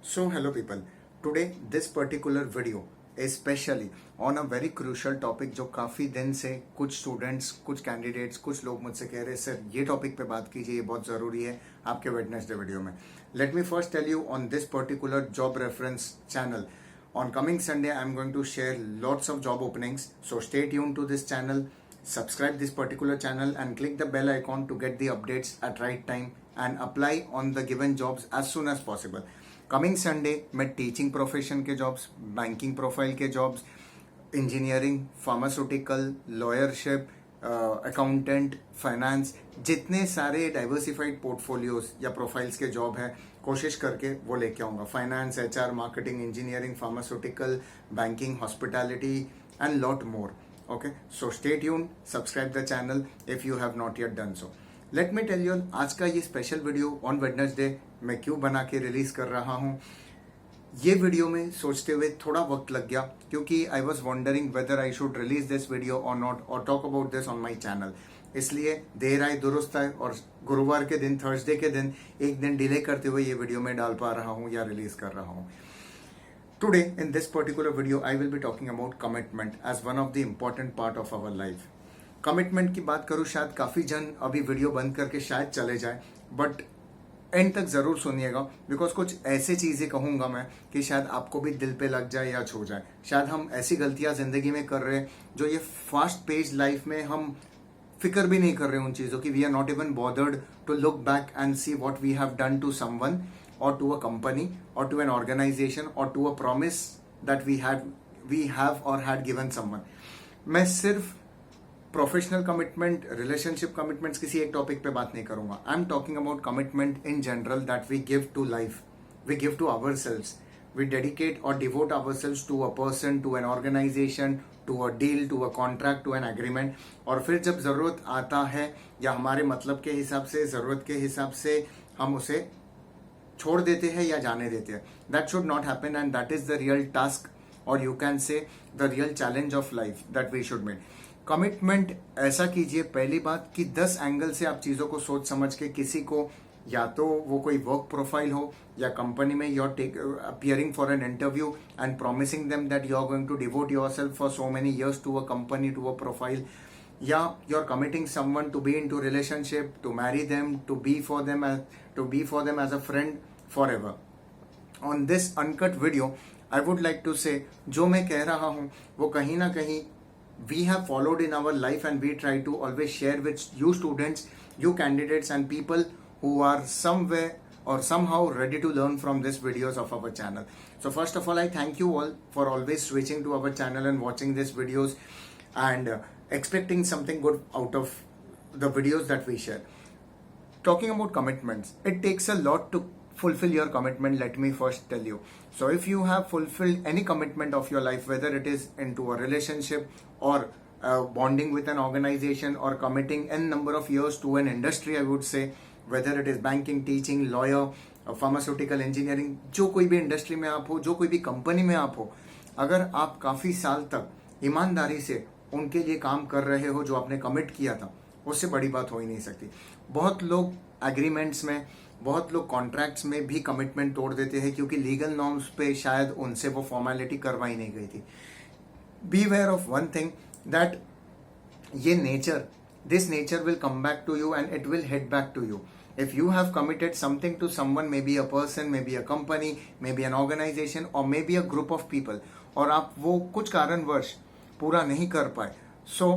So hello people, today this particular video is specially on a very crucial topic जो काफ़ी दिन से कुछ स्टूडेंट्स, कुछ कैंडिडेट्स, कुछ लोग मुझसे कह रहे सर ये टॉपिक पे बात कीजिए, ये बहुत ज़रूरी है आपके वेडनेसडे वीडियो में. Let me first tell you on this particular job reference channel. On coming Sunday, I am going to share lots of job openings. So stay tuned to this channel, subscribe this particular channel and click the bell icon to get the updates at right time and apply on the given jobs as soon as possible. Coming Sunday मैं teaching profession के jobs, banking profile के jobs, engineering, pharmaceutical, lawyership, accountant, finance, जितने सारे diversified portfolios या profiles के job है कोशिश करके वो लेके आऊँगा. Finance, HR, marketing, engineering, pharmaceutical, banking, hospitality and lot more. Okay, so stay tuned, subscribe the channel if you have not yet done so. Let me tell you, आज का ये स्पेशल वीडियो ऑन वेडनेसडे मैं क्यों बना के release कर रहा हूँ. ये वीडियो में सोचते हुए थोड़ा वक्त लग गया क्योंकि I was wondering whether I should release this video or not or talk about this on my channel. इसलिए देर आए दुरुस्त आए और गुरुवार के दिन, थर्सडे के दिन एक दिन डिले करते हुए ये वीडियो में डाल पा रहा हूँ या रिलीज कर रहा हूँ. Today, in this particular video, I will be talking about commitment as one of the important part of our life. Commitment की बात करूँ, शायद काफ़ी जन अभी वीडियो बंद करके शायद चले जाए, बट एंड तक ज़रूर सुनिएगा बिकॉज कुछ ऐसे चीज़ें कहूँगा मैं कि शायद आपको भी दिल पे लग जाए या छू जाए. शायद हम ऐसी गलतियाँ ज़िंदगी में कर रहे हैं जो ये फास्ट पेज लाइफ में हम फिक्र भी नहीं कर रहे उन चीज़ों की. We are not even bothered to look back and see what we have done to someone or to a company or to an organization or to a promise that we have or had given someone. मैं सिर्फ professional commitment, relationship commitments किसी एक topic पे बात नहीं करूंगा. I am talking about commitment in general that we give to life, we give to ourselves, we dedicate और devote ourselves to a person, to an organisation, to a deal, to a contract, to an agreement. और फिर जब जरूरत आता है या हमारे मतलब के हिसाब से, जरूरत के हिसाब से हम उसे छोड़ देते हैं या जाने देते हैं. That should not happen and that is the real task और you can say the real challenge of life that we should make. Commitment ऐसा कीजिए, पहली बात कि 10 एंगल से आप चीज़ों को सोच समझ के किसी को, या तो वो कोई वर्क प्रोफाइल हो या कंपनी में you are appearing for an interview and promising them that you are going to devote yourself for so many years to a company, to a profile, या you are committing someone to be into relationship, to marry them, to be for them as a friend forever. On this uncut video, I would like to say, जो मैं कह रहा हूँ वो कहीं ना कहीं we have followed in our life and we try to always share with you students, you candidates and people who are somewhere or somehow ready to learn from these videos of our channel. So first of all, I thank you all for always switching to our channel and watching these videos and expecting something good out of the videos that we share. Talking about commitments, it takes a lot to fulfill your commitment. Let me first tell you. So if you have fulfilled any commitment of your life, whether it is into a relationship or bonding with an organization or committing n number of years to an industry, I would say, whether it is banking, teaching, lawyer, pharmaceutical, engineering, जो कोई भी industry में आप हो, जो कोई भी company में आप हो, अगर आप काफ़ी साल तक ईमानदारी से उनके लिए काम कर रहे हो जो आपने कमिट किया था, उससे बड़ी बात हो ही नहीं सकती. बहुत लोग एग्रीमेंट्स में, बहुत लोग कॉन्ट्रैक्ट्स में भी कमिटमेंट तोड़ देते हैं क्योंकि लीगल नॉर्म्स पे शायद उनसे वो फॉर्मेलिटी करवाई नहीं गई थी. Be aware of one thing that ये nature, this nature will come back to you and it will head back to you. If you have committed something to someone, maybe a person, maybe a company, maybe an organization or maybe a group of people, और आप वो कुछ कारणवश पूरा नहीं कर पाए, so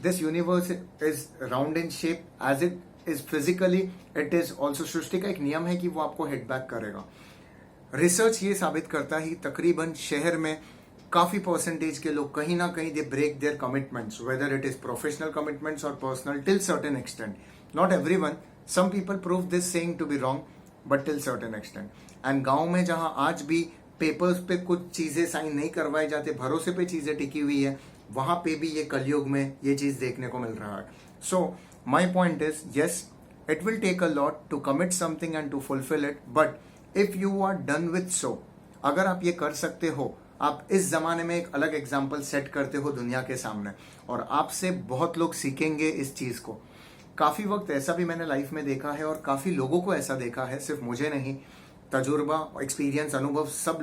this universe is round in shape as it is physically, it is also सृष्टि का एक नियम है कि वो आपको हिट बैक करेगा. रिसर्च ये साबित करता है तकरीबन शहर में काफी परसेंटेज के लोग कहीं ना कहीं they break their commitments, whether it is professional commitments और personal, till certain extent. Not everyone, some people prove this saying to be wrong but till certain extent. and गांव में जहां आज भी पेपर्स पे कुछ चीजें साइन नहीं करवाए जाते, भरोसे पे चीजें टिकी हुई है, वहां पे भी ये कलयुग में ये चीज देखने को मिल रहा है. So my point is, yes, it will take a lot to commit something and to fulfil it, but if you are done with so, अगर आप ये कर सकते हो, आप इस जमाने में एक अलग एग्जाम्पल सेट करते हो दुनिया के सामने और आपसे बहुत लोग सीखेंगे इस चीज को. काफी वक्त ऐसा भी मैंने लाइफ में देखा है और काफी लोगों को ऐसा देखा है, सिर्फ मुझे नहीं, तजुर्बा, एक्सपीरियंस, अनुभव सब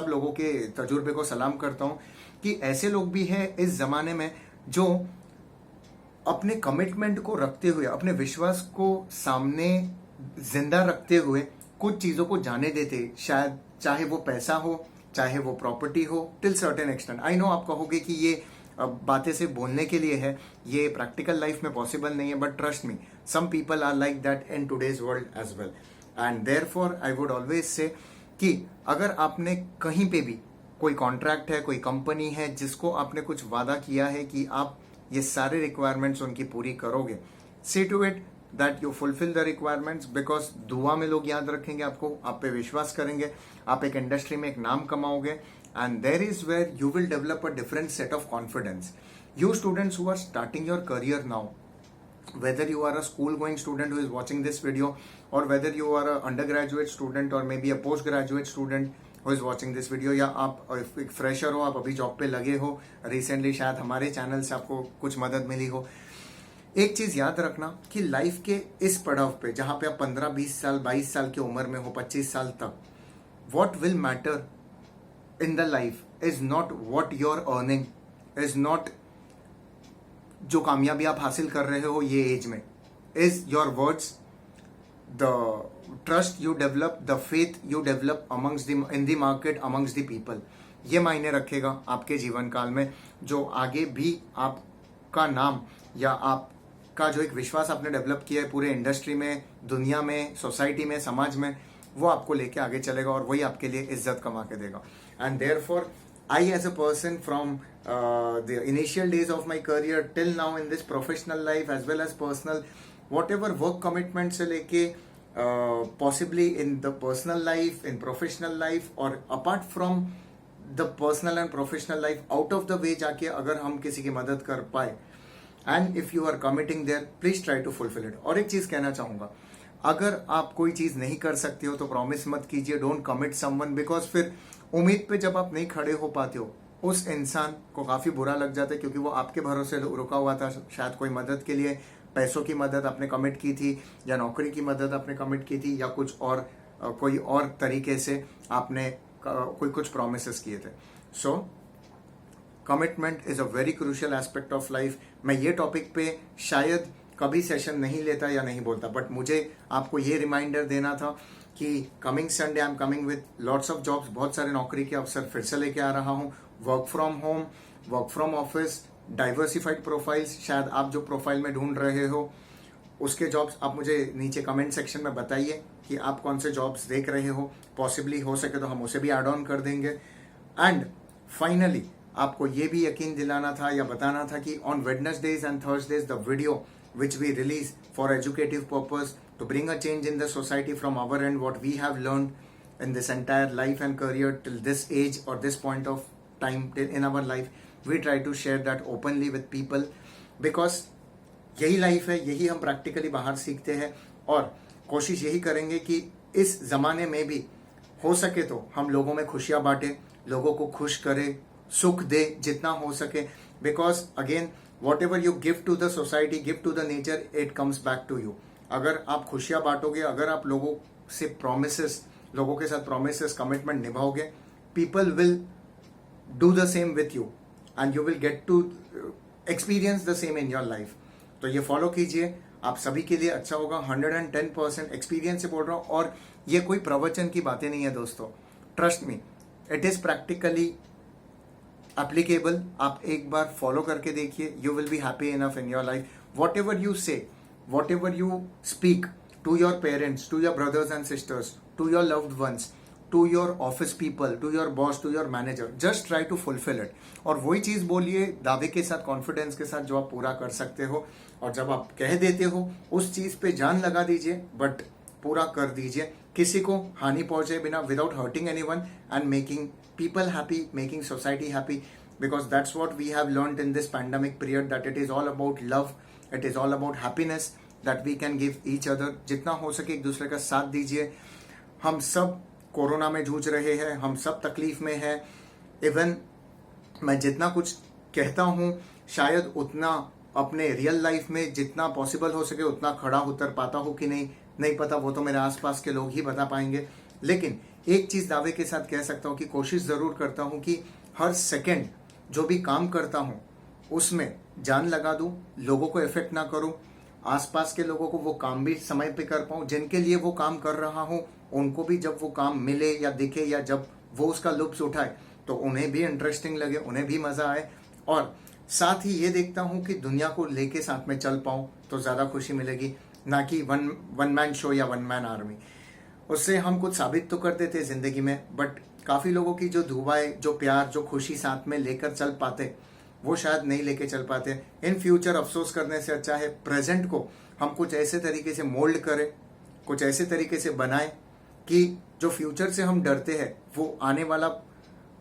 लोगों के तजुर्बे को सलाम करता हूँ कि ऐसे लोग भी हैं इस ज़माने में जो अपने कमिटमेंट को रखते हुए, अपने विश्वास को सामने जिंदा रखते हुए कुछ चीज़ों को जाने देते, शायद चाहे वो पैसा हो, चाहे वो प्रॉपर्टी हो, till certain extent. I know आप कहोगे कि ये बातें सिर्फ बोलने के लिए है, ये प्रैक्टिकल लाइफ में पॉसिबल नहीं है, but trust me, some people are like that in today's world as well. And therefore I would always say कि अगर आपने कहीं पे भी कोई कॉन्ट्रैक्ट है, कोई कंपनी है जिसको आपने कुछ वादा किया है कि आप ये सारे रिक्वायरमेंट्स उनकी पूरी करोगे, see to it that you fulfil the requirements, because दुआ में लोग याद रखेंगे आपको, आप पे विश्वास करेंगे, आप एक इंडस्ट्री में एक नाम कमाओगे, and there is where you will develop a different set of confidence. You students who are starting your career now, whether you are a school going student who is watching this video, or whether you are a undergraduate student or maybe a postgraduate student who is watching this video, या आप एक fresher हो, आप अभी job पे लगे हो recently, शायद हमारे चैनल से आपको कुछ मदद मिली हो, एक चीज याद रखना कि लाइफ के इस पड़ाव पे जहां पे आप 15, 20 साल, 22 साल की उम्र में हो, 25 साल तक, what will matter in the life is not what you're earning, is not जो कामयाबी आप हासिल कर रहे हो ये एज में, is your words, the trust you develop, the faith you develop amongst in the market, amongst the people, ये मायने रखेगा आपके जीवन काल में, जो आगे भी आपका नाम या आपका जो एक विश्वास आपने डेवलप किया है पूरे इंडस्ट्री में, दुनिया में, सोसाइटी में, समाज में, वो आपको लेके आगे चलेगा और वही आपके लिए इज्जत कमा के देगा। And therefore I as a person from the initial days of my career till now in this professional life as well as personal, whatever work commitment से लेके possibly in the personal life, in professional life, or apart from the personal and professional life, out of the way जाके अगर हम किसी की मदद कर पाए, and if you are committing there, please try to fulfill it। और एक चीज कहना चाहूंगा, अगर आप कोई चीज नहीं कर सकते हो तो प्रॉमिस मत कीजिए, डोंट कमिट समवन, बिकॉज फिर उम्मीद पे जब आप नहीं खड़े हो पाते हो उस इंसान को काफी बुरा लग जाता है, क्योंकि वो आपके भरोसे रुका हुआ था, शायद कोई मदद के लिए, पैसों की मदद आपने कमिट की थी, या नौकरी की मदद आपने कमिट की थी, या कुछ और कोई और तरीके से आपने कोई कुछ प्रोमिस किए थे। So commitment is a very crucial aspect of life. मैं ये टॉपिक पे शायद कभी सेशन नहीं लेता या नहीं बोलता, बट मुझे आपको ये रिमाइंडर देना था कि coming Sunday I am coming with lots of jobs, बहुत सारे नौकरी के अवसर फिर से लेके आ रहा हूँ, work from home, work from office, diversified profiles, शायद आप जो प्रोफाइल में ढूंढ रहे हो उसके जॉब्स आप मुझे नीचे कमेंट सेक्शन में बताइए कि आप कौन से जॉब्स देख रहे हो, पॉसिबली हो सके तो हम उसे भी ऐड ऑन कर देंगे। एंड फाइनली आपको ये भी यकीन दिलाना था या बताना था कि on Wednesday's and Thursdays the video which we release for educative purpose to bring a change in the society from our end, what we have learned in this entire life and career till this age or this point of time till in our life, we try to share that openly with people, because यही life है, यही हम practically बाहर सीखते हैं, और कोशिश यही करेंगे कि इस जमाने में भी हो सके तो हम लोगों में खुशियां बांटे, लोगों को खुश करें, सुख दे जितना हो सके, because again whatever you give to the society, give to the nature, it comes back to you। अगर आप खुशियां बांटोगे, अगर आप लोगों के साथ प्रोमिसेस, कमिटमेंट निभाओगे, people will do the same with you and you will get to experience the same in your life। तो ये फॉलो कीजिए, आप सभी के लिए अच्छा होगा। 110% एक्सपीरियंस से बोल रहा हूँ, और ये कोई प्रवचन की बातें नहीं है दोस्तों, trust me, it is practically applicable. आप एक बार फॉलो करके देखिए, you will be happy enough in your life. Whatever you say, whatever you speak to your parents, to your brothers and sisters, to your loved ones, to your office people, to your boss, to your manager, just try to fulfil it. और वही चीज बोलिए दावे के साथ, confidence के साथ, जो आप पूरा कर सकते हो। और जब आप कह देते हो उस चीज पे जान लगा दीजिए, बट पूरा कर दीजिए, किसी को हानि पहुंचे बिना, without hurting anyone, and making people happy, making society happy, because that's what we have learned in this pandemic period, that it is all about love, it is all about happiness that we can give each other। जितना हो सके एक दूसरे का साथ दीजिए। हम सब कोरोना में जूझ रहे हैं, हम सब तकलीफ में हैं। इवन मैं जितना कुछ कहता हूँ शायद उतना अपने रियल लाइफ में जितना पॉसिबल हो सके उतना खड़ा उतर पाता हूँ कि नहीं, नहीं पता, वो तो मेरे आसपास के लोग ही बता पाएंगे। लेकिन एक चीज दावे के साथ कह सकता हूँ कि कोशिश जरूर करता हूँ कि हर सेकंड जो भी काम करता हूँ उसमें जान लगा दूं, लोगों को इफेक्ट ना करूं, आसपास के लोगों को वो काम भी समय पे कर पाऊं, जिनके लिए वो काम कर रहा हूं उनको भी जब वो काम मिले या दिखे या जब वो उसका लुत्फ उठाए तो उन्हें भी इंटरेस्टिंग लगे, उन्हें भी मजा आए। और साथ ही ये देखता हूं कि दुनिया को लेके साथ में चल पाऊं तो ज्यादा खुशी मिलेगी, ना कि वन मैन शो या वन मैन आर्मी। उससे हम कुछ साबित तो कर देते जिंदगी में, बट काफी लोगों की जो दुआएं, जो प्यार, जो खुशी साथ में लेकर चल पाते वो शायद नहीं लेके चल पाते। इन फ्यूचर अफसोस करने से अच्छा है प्रेजेंट को हम कुछ ऐसे तरीके से मोल्ड करें, कुछ ऐसे तरीके से बनाएं कि जो फ्यूचर से हम डरते हैं वो आने वाला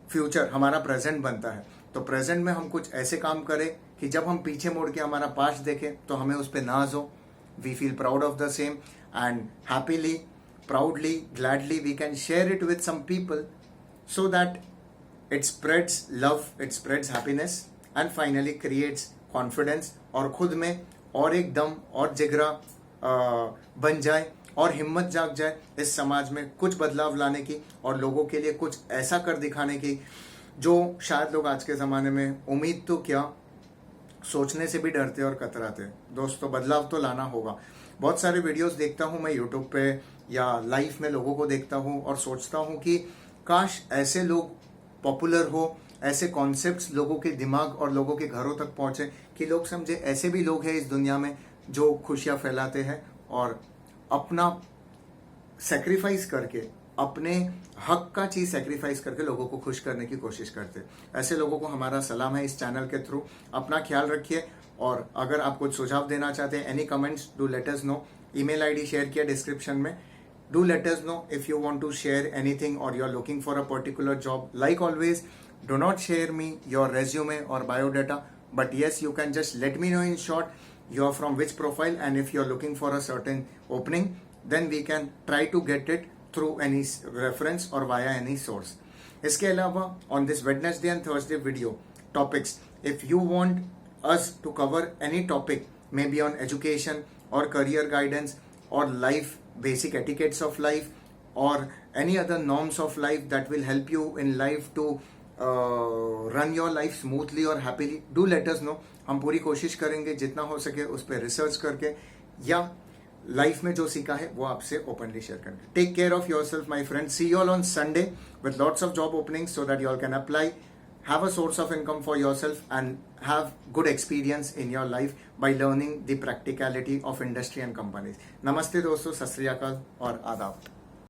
फ्यूचर हमारा प्रेजेंट बनता है। तो प्रेजेंट में हम कुछ ऐसे काम करें कि जब हम पीछे मुड़ के हमारा पास्ट देखें तो हमें उस पर नाज हो, we feel proud of the same and happily, proudly, gladly we can share it with some people so that it spreads love, it spreads happiness and finally creates confidence और खुद में और एक दम और जिगरा बन जाए और हिम्मत जाग जाए इस समाज में कुछ बदलाव लाने की और लोगों के लिए कुछ ऐसा कर दिखाने की जो शायद लोग आज के ज़माने में उम्मीद तो क्या सोचने से भी डरते और कतराते। दोस्तों बदलाव तो लाना होगा। बहुत सारे वीडियोस देखता हूँ मैं यूट्यूब पे या लाइव में लोगों को देखता हूँ और सोचता हूँ कि काश ऐसे लोग पॉपुलर हो, ऐसे कॉन्सेप्ट्स लोगों के दिमाग और लोगों के घरों तक पहुंचे कि लोग समझे ऐसे भी लोग हैं इस दुनिया में जो खुशियां फैलाते हैं और अपना सेक्रीफाइस करके, अपने हक का चीज सेक्रीफाइस करके लोगों को खुश करने की कोशिश करते। ऐसे लोगों को हमारा सलाम है इस चैनल के थ्रू। अपना ख्याल रखिए और अगर आप कुछ सुझाव देना चाहते हैं, any comments, do let us know. Email ID share किया डिस्क्रिप्शन में। Do let us know if you want to share anything or you're looking for a particular job. Like always, do not share me your resume or biodata, but yes, you can just let me know in short you're from which profile, and if you're looking for a certain opening, then we can try to get it through any reference or via any source. इसके अलावा on this Wednesday and Thursday video topics, if you want us to cover any topic, maybe on education or career guidance or life, basic etiquettes of life or any other norms of life that will help you in life to run your life smoothly or happily, do let us know. हम पूरी कोशिश करेंगे जितना हो सके उस पर research करके या लाइफ में जो सीखा है वो आपसे ओपनली शेयर करेंगे। Take care of yourself my friend, see you all on Sunday with lots of job openings so that you all can apply, have a source of income for yourself and have good experience in your life by learning the practicality of industry and companies. नमस्ते दोस्तों, सत श्री अकाल और आदाब।